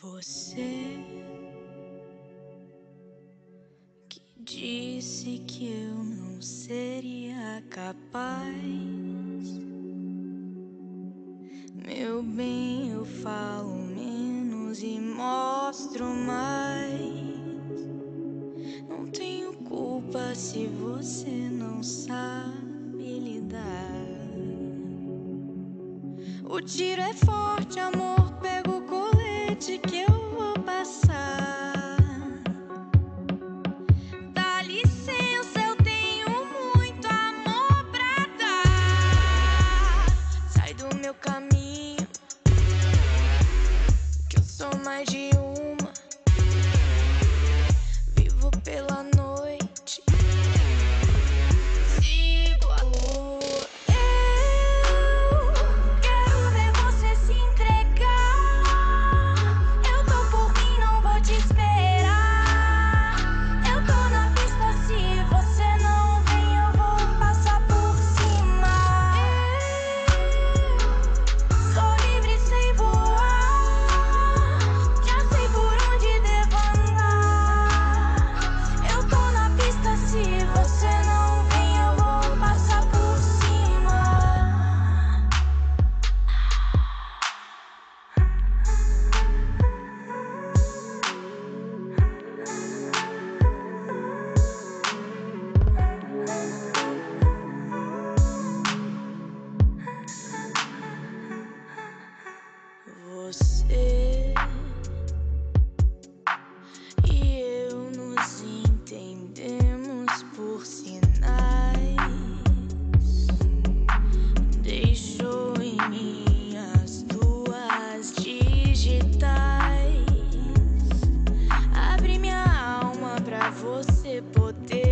Você que disse que eu não seria capaz. Meu bem, eu falo menos e mostro mais. Não tenho culpa se você não sabe lidar. O tiro é forte, amor, pega o colete que eu vou passar. Dá licença, eu tenho muito amor pra dar. Sai do meu caminho, que eu sou mais de uma. Vivo pela noite, sigo a lua. Você e eu nos entendemos por sinais. Deixou em mim as tuas digitais. Abre minha alma pra você poder